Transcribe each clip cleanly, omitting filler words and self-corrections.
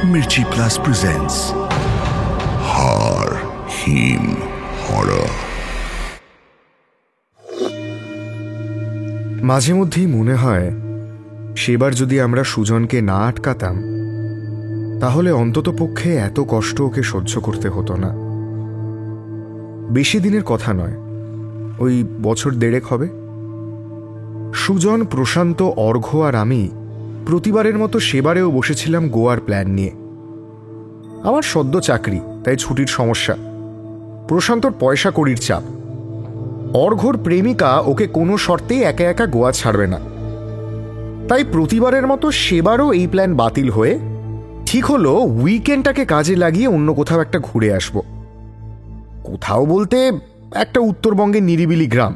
Mirchi Plus presents Har Him Horror। মাঝে মধ্যেই মনে হয় সেবার যদি আমরা সুজনকে না আটকাতাম তাহলে অন্তত পক্ষে এত কষ্ট ওকে সহ্য করতে হতো না। বেশি দিনের কথা নয়, ওই বছর দেড়েক হবে। সুজন, প্রশান্ত, অর্ঘ্য আর আমি প্রতিবারের মতো সেবারেও বসেছিলাম গোয়ার প্ল্যান নিয়ে। আমার সদ্য চাকরি, তাই ছুটির সমস্যা। প্রশান্তর পয়সা কড়ির চাপ। অর্ঘ্যর প্রেমিকা ওকে কোনো শর্তেই একা একা গোয়া ছাড়বে না। তাই প্রতিবারের মতো সেবারও এই প্ল্যান বাতিল হয়ে ঠিক হলো উইকেন্ডটাকে কাজে লাগিয়ে অন্য কোথাও একটা ঘুরে আসব। কোথাও বলতে একটা উত্তরবঙ্গের নিরিবিলি গ্রাম।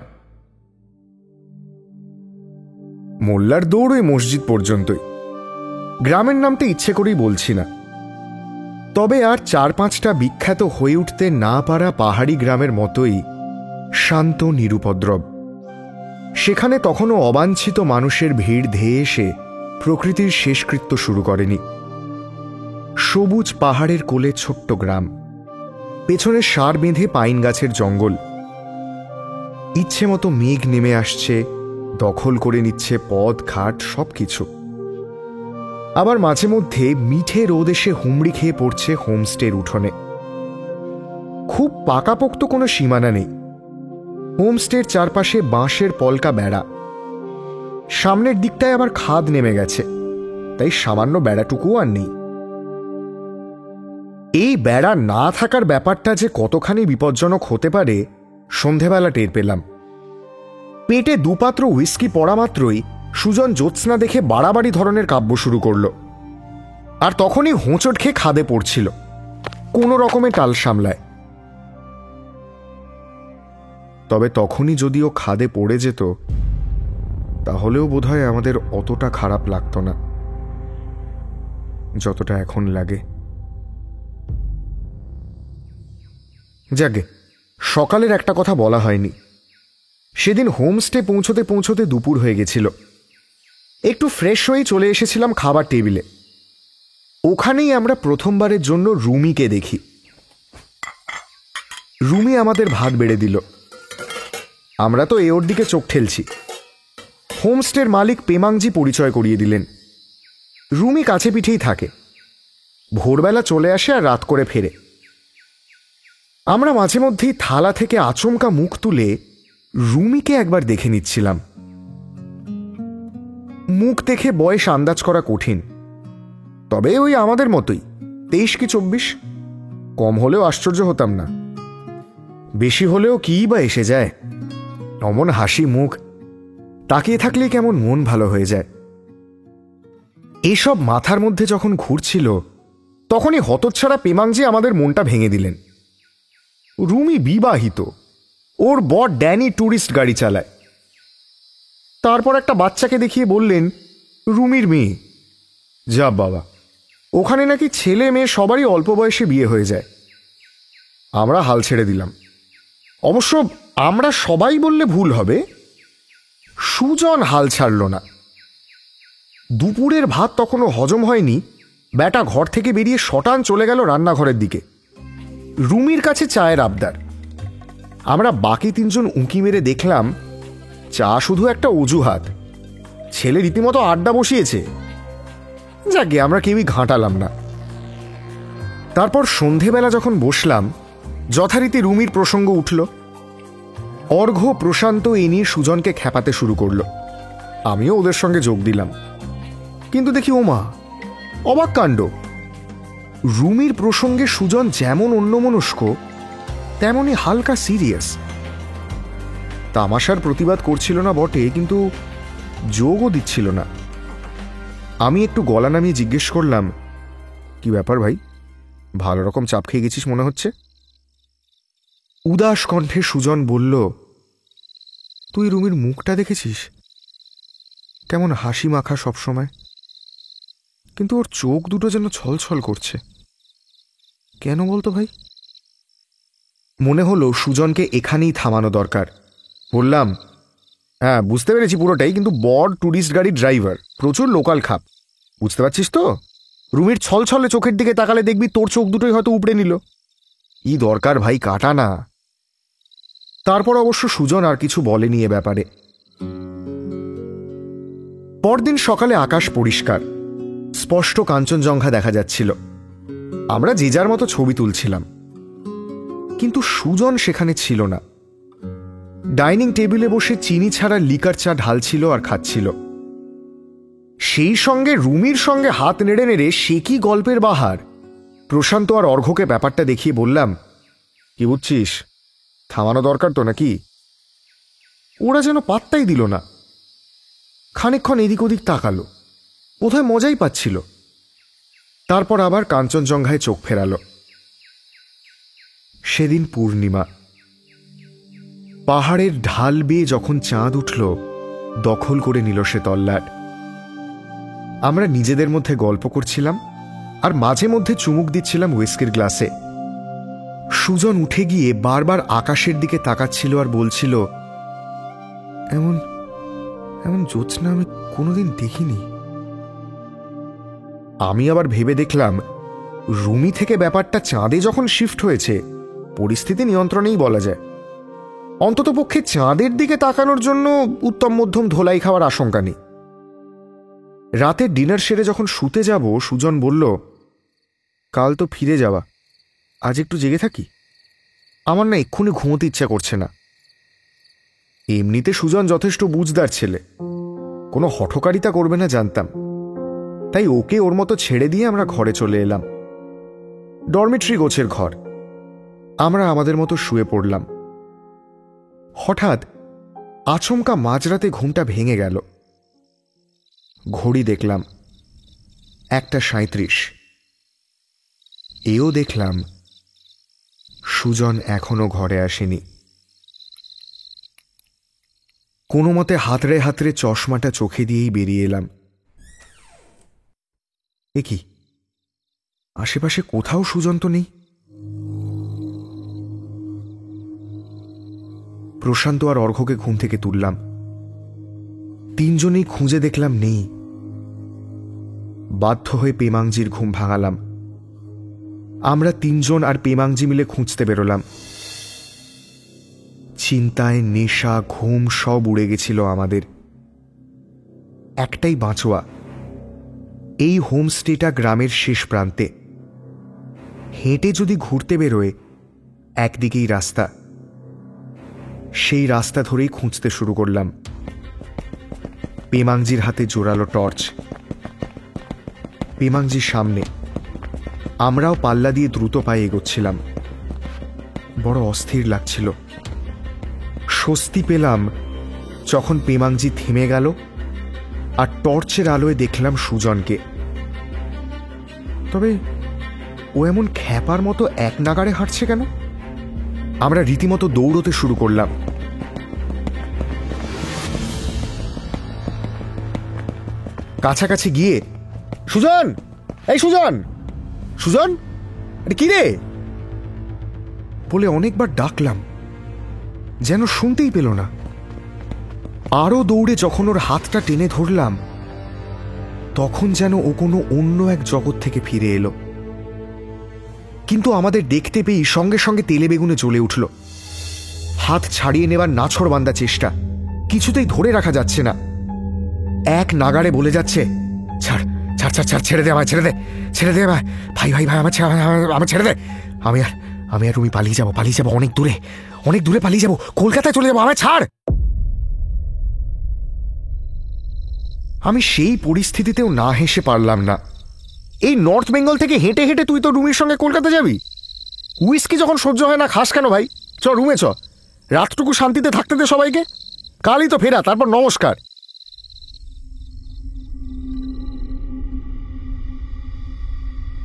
মোল্লার দৌড় ওই মসজিদ পর্যন্তই। গ্রামের নামটা ইচ্ছে করেই বলছি না। তবে আর 4-5টা বিখ্যাত হয়ে উঠতে না পারা পাহাড়ি গ্রামের মতোই শান্ত, নিরুপদ্রব। সেখানে তখনও অবাঞ্ছিত মানুষের ভিড় ধেয়ে এসে প্রকৃতির শেষকৃত্য শুরু করেনি। সবুজ পাহাড়ের কোলে ছোট্ট গ্রাম, পেছনে সার বেঁধে পাইন গাছের জঙ্গল। ইচ্ছে মতো মেঘ নেমে আসছে, দখল করে নিচ্ছে পথ ঘাট সবকিছু। আবার মাঝে মধ্যে মিঠে রোদ এসে হুমড়ি খেয়ে পড়ছে হোমস্টের উঠোনে। খুব পাকাপোক্ত কোনো সীমানা নেই। হোমস্টের চারপাশে বাঁশের পলকা বেড়া। সামনের দিকটায় আবার খাদ নেমে গেছে, তাই সামান্য বেড়াটুকুও আর নেই। এই বেড়া না থাকার ব্যাপারটা যে কতখানি বিপজ্জনক হতে পারে সন্ধেবেলা টের পেলাম। পেটে দুপাত্র হুইস্কি পড়া মাত্রই সুজন জ্যোৎস্না দেখে বাড়াবাড়ি ধরনের কাব্য শুরু করল। আর তখনই হোঁচট খেয়ে খাদে পড়ছিল, কোনো রকমে টাল সামলায়। তবে তখনই যদিও খাদে পড়ে যেত তাহলেও বোধহয় আমাদের অতটা খারাপ লাগতো না যতটা এখন লাগে। যাকে সকালের একটা কথা বলা হয়নি। সেদিন হোমস্টে পৌঁছতে পৌঁছতে দুপুর হয়ে গেছিল। একটু ফ্রেশ হয়ে চলে এসেছিলাম খাবার টেবিলে। ওখানেই আমরা প্রথমবারের জন্য রুমিকে দেখি। রুমি আমাদের ভাত বেড়ে দিল। আমরা তো ওর দিকে চোখ ঠেলছি। হোমস্টের মালিক পেমাংজি পরিচয় করিয়ে দিলেন। রুমি কাছে পিঠেই থাকে, ভোরবেলা চলে আসে আর রাত করে ফেরে। আমরা মাঝে মধ্যেই থালা থেকে আচমকা মুখ তুলে রুমিকে একবার দেখে নিচ্ছিলাম। মুখ দেখে বয়স আন্দাজ করা কঠিন, তবে ওই আমাদের মতোই 23 কি 24। কম হলেও আশ্চর্য হতাম না, বেশি হলেও কি বা এসে যায়। অমন হাসি মুখ, তাকিয়ে থাকলেই কেমন মন ভালো হয়ে যায়। এসব মাথার মধ্যে যখন ঘুরছিল তখনই হতচ্ছাড়া পেমাংজি আমাদের মনটা ভেঙে দিলেন। রুমি বিবাহিত, ওর বর ড্যানি ট্যুরিস্ট গাড়ি চালায়। তারপর একটা বাচ্চাকে দেখিয়ে বললেন রুমির মেয়ে। যা বাবা, ওখানে নাকি ছেলে মেয়ে সবারই অল্প বয়সে বিয়ে হয়ে যায়। আমরা হাল ছেড়ে দিলাম। অবশ্য আমরা সবাই বললে ভুল হবে, সুজন হাল ছাড়ল না। দুপুরের ভাত তখনও হজম হয়নি, ব্যাটা ঘর থেকে বেরিয়ে শটান চলে গেল রান্নাঘরের দিকে। রুমির কাছে চায়ের আবদার। আমরা বাকি 3 জন উঁকি মেরে দেখলাম চা শুধু একটা অজুহাত, ছেলে রীতিমতো আড্ডা বসিয়েছে। যাকে আমরা কেউই ঘাঁটালাম না। তারপর সন্ধেবেলা যখন বসলাম যথারীতি রুমির প্রসঙ্গ উঠল। অর্ঘ্য, প্রশান্ত এ নিয়ে সুজনকে খ্যাপাতে শুরু করল। আমিও ওদের সঙ্গে যোগ দিলাম। কিন্তু দেখি ওমা, অবাক কাণ্ড। রুমির প্রসঙ্গে সুজন যেমন অন্যমনস্ক তেমনি হালকা সিরিয়াস। তামাশার প্রতিবাদ করছিল না বটে, কিন্তু যোগও দিচ্ছিল না। আমি একটু গলা নামিয়ে জিজ্ঞেস করলাম, কি ব্যাপার ভাই, ভালো রকম চাপ খেয়ে গেছিস মনে হচ্ছে। উদাস কণ্ঠে সুজন বলল, তুই রুমির মুখটা দেখেছিস? কেমন হাসি মাখা সবসময়, কিন্তু ওর চোখ দুটো যেন ছলছল করছে। কেন বলতো ভাই? মনে হলো সুজনকে এখানেই থামানো দরকার। বললাম, হ্যাঁ বুঝতে পেরেছি পুরোটাই, কিন্তু বড় ট্যুরিস্ট গাড়ির ড্রাইভার, প্রচুর লোকাল খাপ, বুঝতে পারছিস তো? রুমির ছলছলে চোখের দিকে তাকালে দেখবি তোর চোখ দুটোই হয়তো উপড়ে নিল। কি দরকার ভাই, কাটা না। তারপর অবশ্য সুজন আর কিছু বলেনি এ ব্যাপারে। পরদিন সকালে আকাশ পরিষ্কার, স্পষ্ট কাঞ্চনজঙ্ঘা দেখা যাচ্ছিল। আমরা যে যার মতো ছবি তুলছিলাম, কিন্তু সুজন সেখানে ছিল না। ডাইনিং টেবিলে বসে চিনি ছাড়া লিকার চা ঢালছিল আর খাচ্ছিল। সেই সঙ্গে রুমির সঙ্গে হাত নেড়ে নেড়ে সে কি গল্পের বাহার। প্রশান্ত আর অর্ঘ্যকে ব্যাপারটা দেখিয়ে বললাম, কি বুঝছিস, থামানো দরকার তো নাকি? ওরা যেন পাত্তাই দিল না। খানিকক্ষণ এদিক ওদিক তাকালো, বোধহয় মজাই পাচ্ছিল। তারপর আবার কাঞ্চনজঙ্ঘায় চোখ ফেরালো। সেদিন পূর্ণিমা। পাহাড়ের ঢাল বেয়ে যখন চাঁদ উঠল, দখল করে নিল সে তল্লাট। আমরা নিজেদের মধ্যে গল্প করছিলাম আর মাঝে মধ্যে চুমুক দিচ্ছিলাম হুইস্কির গ্লাসে। সুজন উঠে গিয়ে বারবার আকাশের দিকে তাকাচ্ছিল আর বলছিল, এমন এমন জ্যোৎস্না আমি কোনোদিন দেখিনি। আমি আবার ভেবে দেখলাম, রুমি থেকে ব্যাপারটা চাঁদে যখন শিফট হয়েছে, পরিস্থিতি নিয়ন্ত্রণেই বলা যায়। অন্ততপক্ষে চাঁদের দিকে তাকানোর জন্য উত্তম মধ্যম ধোলাই খাওয়ার আশঙ্কা নেই। রাতে ডিনার সেরে যখন শুতে যাব, সুজন বলল, কাল তো ফিরে যাওয়া, আজ একটু জেগে থাকি। আমার না এক্ষুনি ঘুমোতে ইচ্ছা করছে না। এমনিতে সুজন যথেষ্ট বুঝদার ছেলে, কোনো হঠকারিতা করবে না জানতাম, তাই ওকে ওর মতো ছেড়ে দিয়ে আমরা ঘরে চলে এলাম। ডরমিটরি গোছের ঘর। আমরা আমাদের মতো শুয়ে পড়লাম। হঠাৎ আচমকা মাঝরাতে ঘুমটা ভেঙে গেল। ঘড়ি দেখলাম 1:37। এও দেখলাম সুজন এখনো ঘরে আসেনি। কোনো মতে হাতড়ে হাতড়ে চশমাটা চোখে দিয়েই বেরিয়ে এলাম। এ কি, আশেপাশে কোথাও সুজন তো নেই। প্রশান্ত আর অর্ঘ্যকে ঘুম থেকে তুললাম। তিনজনেই খুঁজে দেখলাম নেই। বাধ্য হয়ে পেমাংজির ঘুম ভাঙালাম। আমরা তিনজন আর পেমাংজি মিলে খুঁজতে বেরোলাম। চিন্তায় নেশা ঘুম সব উড়ে গেছিল আমাদের। একটাই বাঁচোয়া, এই হোমস্টেটা গ্রামের শেষ প্রান্তে। হেঁটে যদি ঘুরতে বেরোয়, একদিকেই রাস্তা। সেই রাস্তা ধরেই খুঁজতে শুরু করলাম। পেমাংজির হাতে জোরালো টর্চ। পেমাংজির সামনে, আমরাও পাল্লা দিয়ে দ্রুত পায়ে এগোচ্ছিলাম। বড় অস্থির লাগছিল। স্বস্তি পেলাম যখন পেমাংজি থেমে গেল আর টর্চের আলোয় দেখলাম সুজনকে। তবে ও এমন খ্যাপার মতো এক নাগাড়ে হাঁটছে কেন? আমরা রীতিমতো দৌড়তে শুরু করলাম। কাছাকাছি গিয়ে, সুজন, এই সুজন, সুজন, কি রে বলে অনেকবার ডাকলাম, যেন শুনতেই পেল না। আরো দৌড়ে যখন ওর হাতটা টেনে ধরলাম, তখন যেন ও কোনো অন্য এক জগৎ থেকে ফিরে এলো। কিন্তু আমাদের দেখতে পেয়েই সঙ্গে সঙ্গে তেলে বেগুনে জ্বলে উঠল। হাত ছাড়িয়ে নেবার নাছোড়বান্দা চেষ্টা, কিছুতেই ধরে রাখা যাচ্ছে না। এক নাগাড়ে বলে যাচ্ছে, ছাড় ছাড় ছাড় ছাড়, ছেড়ে দে আমায়, ছেড়ে দে, ছেড়ে দে আমায়, ভাই ভাই ভাই, আমার ছেড়ে দে। আমি আর তুমি পালিয়ে যাবো, অনেক দূরে, অনেক দূরে পালিয়ে যাবো, কলকাতায় চলে যাবো, আমায় ছাড়। আমি সেই পরিস্থিতিতেও না হেসে পারলাম না। এই নর্থ বেঙ্গল থেকে হেঁটে হেঁটে তুই তো রুমির সঙ্গে কলকাতা যাবি? হুইস্কি যখন সহ্য হয় না, খাস কেন ভাই? চ রুমে চ, রাতটুকু শান্তিতে থাকতে দে সবাইকে। কালই তো ফেরা, তারপর নমস্কার।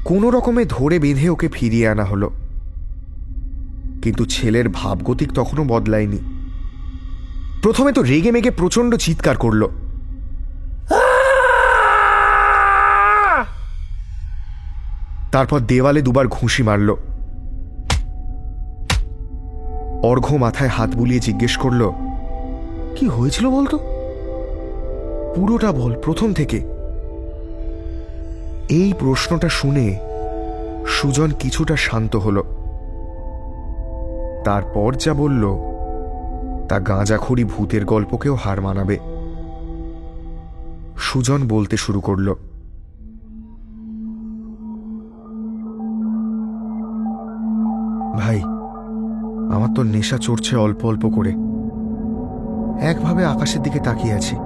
কোনো রকমে ধরে বেঁধে ওকে ফিরিয়ে আনা হলো। কিন্তু ছেলের ভাবগতিক তখনও বদলায়নি। প্রথমে তো রেগে মেগে প্রচণ্ড চিৎকার করল। তারপর দেওয়ালে দুবার ঘুষি মারল। অর্ঘ্য মাথায় হাত বুলিয়ে জিজ্ঞেস করল, কি হয়েছিল বলতো, পুরোটা বল, প্রথম থেকে। এই প্রশ্নটা শুনে সুজন কিছুটা শান্ত হলো। তারপর যা বলল তা গাঁজাখড়ি ভূতের গল্পকেও হার মানাবে। সুজন বলতে শুরু করল, ভাই, আমার তো নেশা চড়ছে অল্প অল্প করে। একভাবে আকাশের দিকে তাকিয়ে আছি,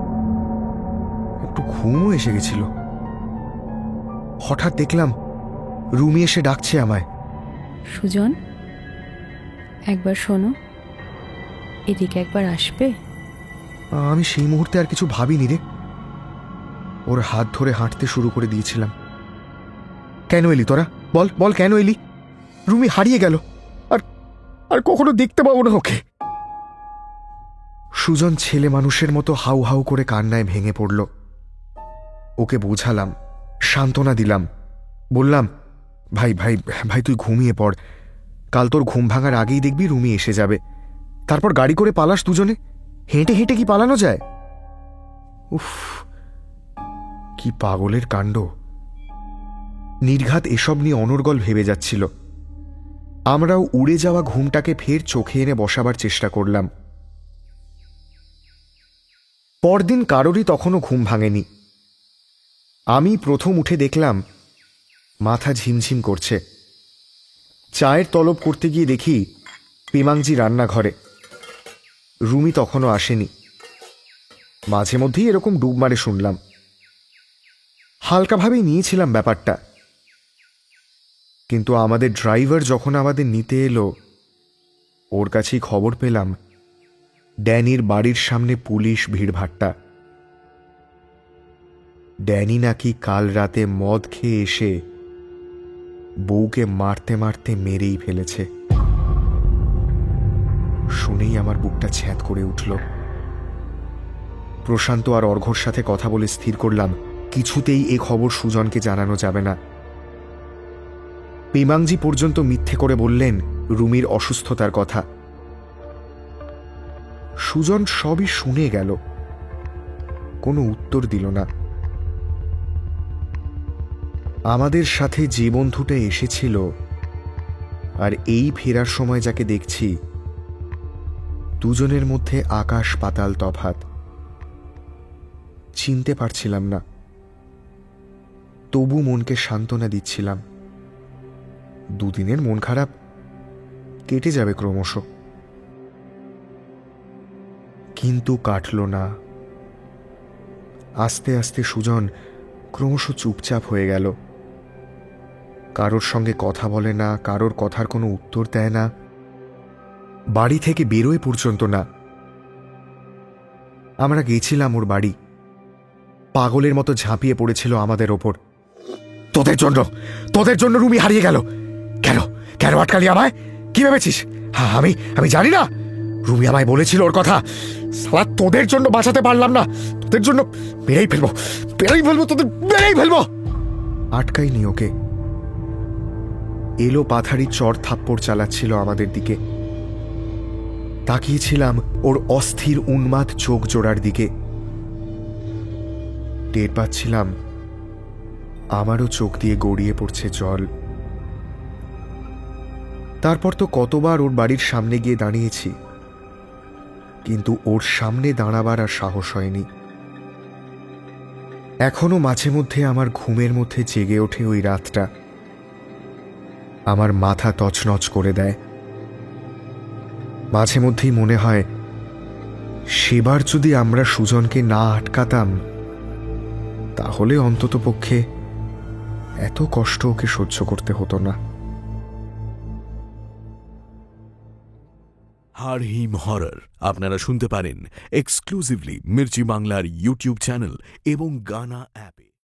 একটু ঘুমও এসে গেছিল। হঠাৎ দেখলাম রুমি এসে ডাকছে আমায়। সুজন, একবার শোনো, এদিকে একবার আসবে? আমি সেই মুহূর্তে আর কিছু ভাবিনি রে। ওর হাত ধরে হাঁটতে শুরু করে দিয়েছিলাম। কেন এলি তোরা? বল বল, কেন এলি? রুমি হারিয়ে গেল, আর আর কখনো দেখতে পাবো না ওকে। সুজন ছেলে মানুষের মতো হাউ হাউ করে কান্নায় ভেঙে পড়ল। ওকে বোঝালাম, সান্ত্বনা দিলাম, বললাম, ভাই ভাই ভাই, তুই ঘুমিয়ে পড়। কাল তোর ঘুম ভাঙার আগেই দেখবি রুমি এসে যাবে। তারপর গাড়ি করে পালাস দুজনে। হেঁটে হেঁটে কি পালানো যায়? উফ, কি পাগলের কাণ্ড। নির্ঘাত এসব নিয়ে অনর্গল ভেবে যাচ্ছিল। আমরাও উড়ে যাওয়া ঘুমটাকে ফের চোখে এনে বসাবার চেষ্টা করলাম। পরদিন কারোরই তখনও ঘুম ভাঙেনি। আমি প্রথম উঠে দেখলাম মাথা ঝিমঝিম করছে। চায়ের তলব করতে গিয়ে দেখি পিমাংজি রান্নাঘরে। রুমি তখনও আসেনি। মাঝে মধ্যেই এরকম ডুব মারে শুনলাম। হালকাভাবেই নিয়েছিলাম ব্যাপারটা, কিন্তু আমাদের ড্রাইভার যখন আমাদের নিতে এলো, ওর কাছেই খবর পেলাম ড্যানির বাড়ির সামনে পুলিশ ভিড়ভাট্টা। ড্যানি নাকি কাল রাতে মদ খেয়ে এসে বউকে মারতে মারতে মেরেই ফেলেছে। শুনেই আমার বুকটা ছ্যাঁত করে উঠল। প্রশান্ত আর অর্ঘ্যর সাথে কথা বলে স্থির করলাম কিছুতেই এ খবর সুজনকে জানানো যাবে না। পিমাংজি পর্যন্ত মিথ্যে করে বললেন রুমির অসুস্থতার কথা। সুজন সবই শুনে গেল, কোনো উত্তর দিল না। আমাদের সাথে যে বন্ধুটা এসেছিল আর এই ফেরার সময় যাকে দেখছি, দুজনের মধ্যে আকাশ পাতাল তফাৎ। চিনতে পারছিলাম না, তবু মনকে সান্ত্বনা দিচ্ছিলাম। দুদিনের মন খারাপ কেটে যাবে ক্রমশ। কিন্তু কাটল না। আস্তে আস্তে সুজন ক্রমশ চুপচাপ হয়ে গেল। কারোর সঙ্গে কথা বলে না, কারোর কথার কোনো উত্তর দেয় না, বাড়ি থেকে বেরোয় পর্যন্ত না। আমরা গেছিলাম ওর বাড়ি। পাগলের মতো ঝাঁপিয়ে পড়েছিল আমাদের ওপর। তোদের জন্য রুমি হারিয়ে গেল। কেন কেন আটকালি আমায়? কি ভেবেছিস? হ্যাঁ, আমি জানি না। রুমি আমায় বলেছিল ওর কথা। সালা, তোদের জন্য বাঁচাতে পারলাম না। তোদের জন্য মেরেই ফেলবো, তোদের মেরেই ফেলবো। আটকাইনি ওকে। এলো পাথারি চড় থাপ্পড় চালাচ্ছিল আমাদের দিকে। তাকিয়েছিলাম ওর অস্থির উন্মাদ চোখ জোড়ার দিকে। টের পাচ্ছিলাম আমারও চোখ দিয়ে গড়িয়ে পড়ছে জল। তারপর তো কতবার ওর বাড়ির সামনে গিয়ে দাঁড়িয়েছি, কিন্তু ওর সামনে দাঁড়াবার আর সাহস হয়নি। এখনো মাঝে মধ্যে আমার ঘুমের মধ্যে জেগে ওঠে ওই রাতটা। আমার মাথা তছনছ করে দেয়। মাঝে মধ্যেই মনে হয় সেবার যদি আমরা সুজনকে না আটকাতাম, তাহলে অন্তত পক্ষে এত কষ্ট ওকে সহ্য করতে হতো না। হার হিম হরর আপনারা শুনতে পারেন এক্সক্লুসিভলি মির্চি বাংলার ইউটিউব চ্যানেল এবং গানা অ্যাপে।